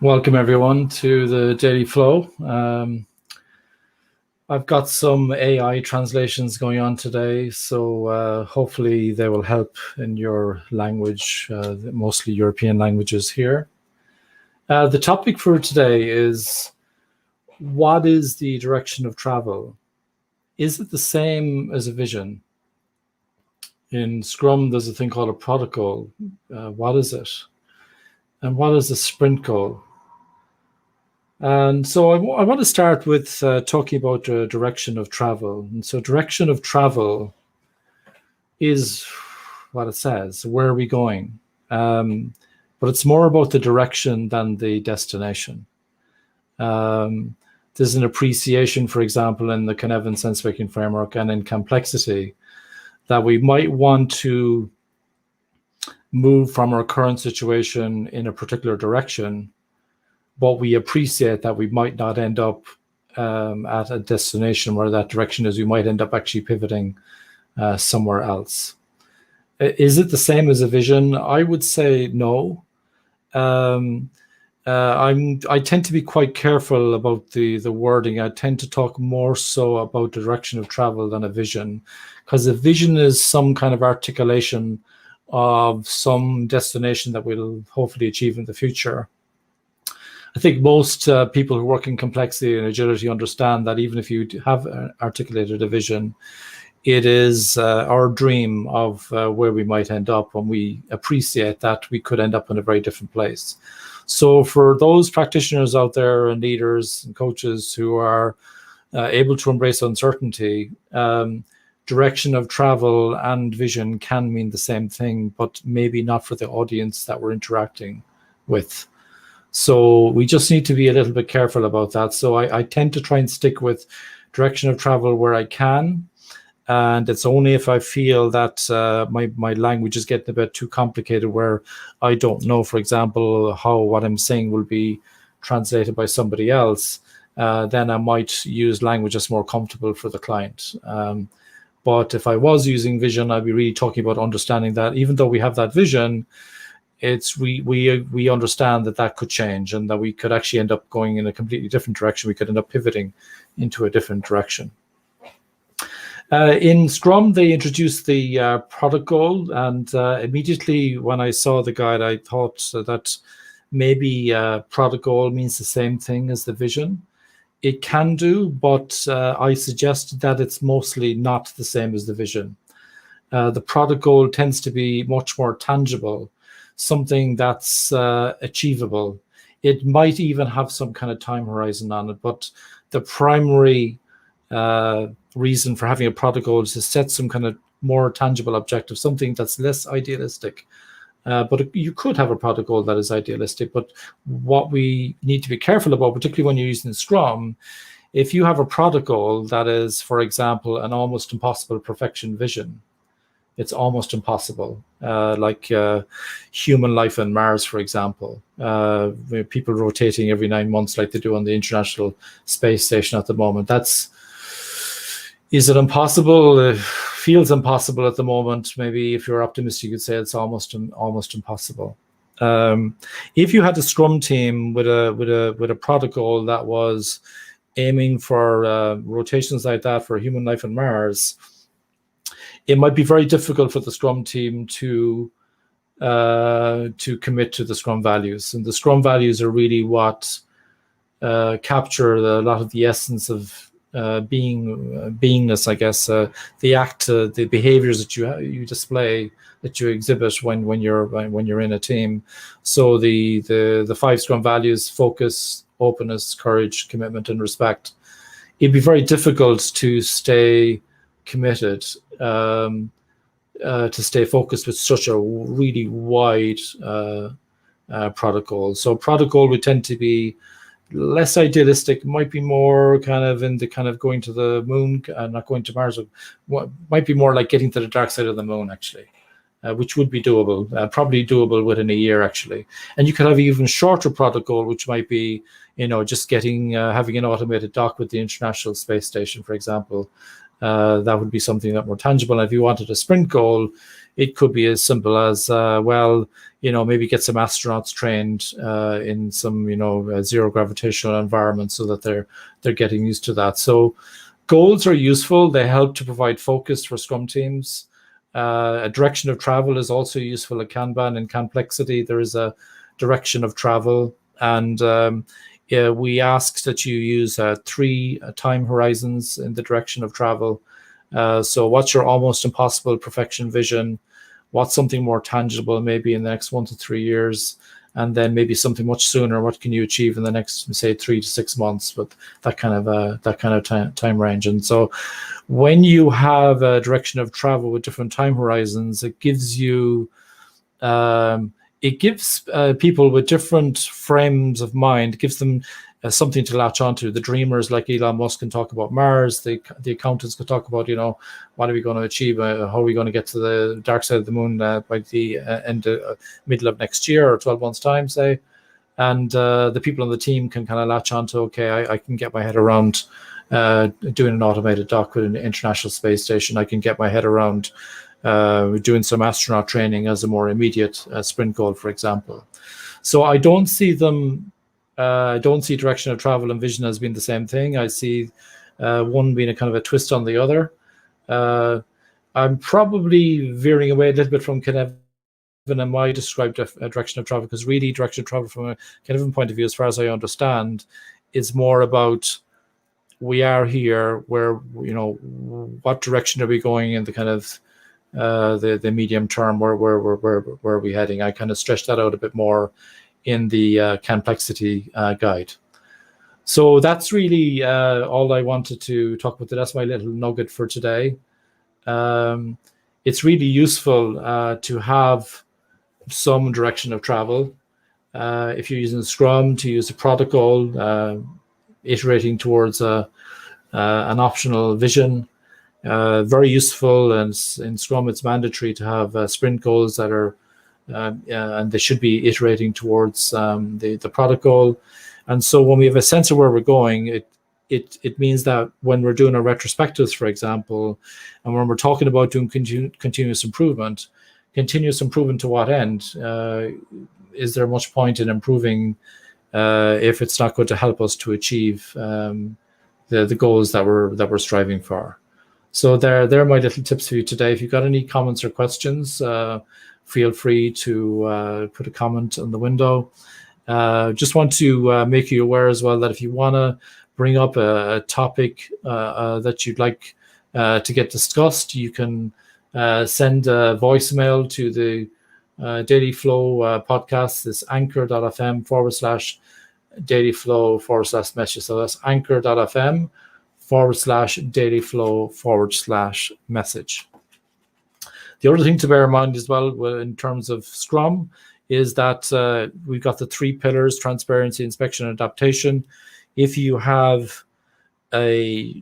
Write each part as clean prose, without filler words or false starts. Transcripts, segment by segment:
Welcome everyone to the Daily Flow. I've got some AI translations going on today, so hopefully they will help in your language, mostly European languages here. The topic for today is, what is the direction of travel? Is it the same as a vision? In Scrum, there's a thing called a product goal. What is it? And what is a sprint goal? And so I want to start with talking about the direction of travel. And so direction of travel is what it says. Where are we going? But it's more about the direction than the destination. There's an appreciation, for example, in the Cynefin sense-making framework and in complexity, that we might want to move from our current situation in a particular direction, but we appreciate that we might not end up at a destination where that direction is. We might end up actually pivoting somewhere else. Is it the same as a vision? I would say no. I tend to be quite careful about the wording. I tend to talk more so about the direction of travel than a vision, because a vision is some kind of articulation of some destination that we'll hopefully achieve in the future. I think most people who work in complexity and agility understand that even if you have articulated a vision, it is our dream of where we might end up, and we appreciate that we could end up in a very different place. So for those practitioners out there and leaders and coaches who are able to embrace uncertainty, direction of travel and vision can mean the same thing, but maybe not for the audience that we're interacting with. So we just need to be a little bit careful about that. So I tend to try and stick with direction of travel where I can. And it's only if I feel that my language is getting a bit too complicated, where I don't know, for example, how what I'm saying will be translated by somebody else, then I might use language that's more comfortable for the client. But if I was using vision, I'd be really talking about understanding that even though we have that vision, we understand that could change, and that we could actually end up going in a completely different direction. We could end up pivoting into a different direction. In Scrum, they introduced the product goal, and immediately when I saw the guide, I thought that maybe product goal means the same thing as the vision. It can do, but I suggested that it's mostly not the same as the vision. The product goal tends to be much more tangible, something that's achievable. It might even have some kind of time horizon on it, but the primary reason for having a product goal is to set some kind of more tangible objective, something that's less idealistic. But you could have a product goal that is idealistic. But what we need to be careful about, particularly when you're using Scrum, if you have a product goal that is, for example, an almost impossible perfection vision, it's almost impossible, like human life on Mars, for example. People rotating every 9 months like they do on the International Space Station at the moment. Is it impossible? It feels impossible at the moment. Maybe if you're optimistic, you could say it's almost impossible. If you had a Scrum team with a product goal that was aiming for rotations like that for human life on Mars, it might be very difficult for the Scrum team to commit to the Scrum values. And the Scrum values are really what capture a lot of the essence of beingness, I guess. The act, the behaviors that you display, that you exhibit when you're in a team. So the 5 Scrum values: focus, openness, courage, commitment, and respect. It'd be very difficult to stay committed, to stay focused with such a really wide product goal. So product goal would tend to be less idealistic, might be more kind of in the kind of going to the moon, not going to Mars, might be more like getting to the dark side of the moon, actually, which would be doable, probably doable within a year, actually. And you could have even shorter product goal, which might be, just getting, having an automated dock with the International Space Station, for example, That would be something that more tangible. And if you wanted a sprint goal, it could be as simple as, maybe get some astronauts trained in some, zero gravitational environment so that they're getting used to that. So goals are useful. They help to provide focus for Scrum teams. A direction of travel is also useful at Kanban. In complexity, there is a direction of travel. And we ask that you use 3 time horizons in the direction of travel. So what's your almost impossible perfection vision? What's something more tangible, maybe in the next 1 to 3 years? And then maybe something much sooner. What can you achieve in the next, say, 3 to 6 months with that kind of time range? And so when you have a direction of travel with different time horizons, it gives you people with different frames of mind, gives them something to latch onto. The dreamers like Elon Musk can talk about Mars. The accountants can talk about, what are we going to achieve? How are we going to get to the dark side of the moon by the middle of next year or 12 months time, say. And the people on the team can kind of latch onto, okay, I can get my head around doing an automated dock with an International Space Station. I can get my head around doing some astronaut training as a more immediate sprint goal, for example. So I don't see them. I don't see direction of travel and vision as being the same thing. I see one being a kind of a twist on the other. I'm probably veering away a little bit from Kevin and my described a direction of travel, because really direction of travel from a Kevin point of view, as far as I understand, is more about we are here, where, what direction are we going in the kind of the medium term, where are we heading? I kind of stretched that out a bit more in the complexity guide. So that's really all I wanted to talk about. That's my little nugget for today. It's really useful to have some direction of travel. If you're using Scrum, to use a product goal, iterating towards an optional vision. Very useful, and in Scrum it's mandatory to have sprint goals that are and they should be iterating towards the product goal. And so when we have a sense of where we're going, it means that when we're doing our retrospectives, for example, and when we're talking about doing continuous improvement to what end? Is there much point in improving if it's not going to help us to achieve the goals that we're striving for? So there are my little tips for you today. If you've got any comments or questions, feel free to put a comment on the window. Just want to make you aware as well that if you want to bring up a topic that you'd like to get discussed, you can send a voicemail to the Daily Flow podcast. It's anchor.fm/dailyflow/message. So that's anchor.fm/dailyflow/message. The other thing to bear in mind as well, in terms of Scrum, is that we've got the 3 pillars: transparency, inspection, and adaptation. If you have a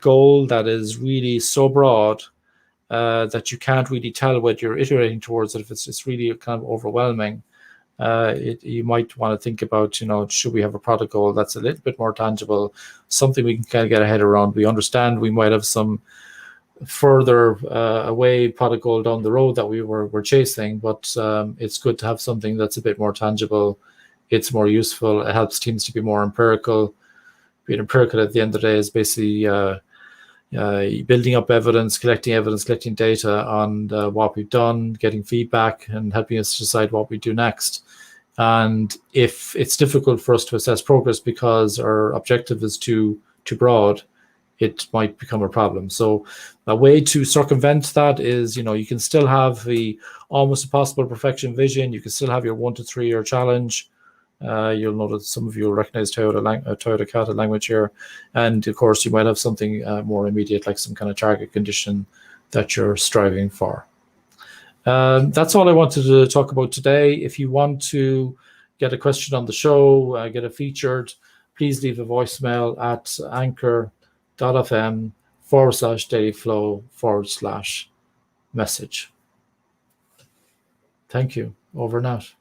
goal that is really so broad that you can't really tell what you're iterating towards, if it's really kind of overwhelming, you might want to think about, should we have a product goal that's a little bit more tangible, something we can kind of get a head around. We understand we might have some further away product goal down the road that we're chasing, but it's good to have something that's a bit more tangible. It's more useful. It helps teams to be more empirical. Being empirical at the end of the day is basically building up evidence, collecting data on what we've done, getting feedback, and helping us decide what we do next. And if it's difficult for us to assess progress because our objective is too broad, it might become a problem. So a way to circumvent that is, you can still have the almost impossible perfection vision. You can still have your 1 to 3 year challenge. You'll notice some of you will recognize Toyota Kata language here. And of course, you might have something more immediate, like some kind of target condition that you're striving for. That's all I wanted to talk about today. If you want to get a question on the show, get it featured, please leave a voicemail at anchor.fm/dailyflow/message. Thank you. Over and out.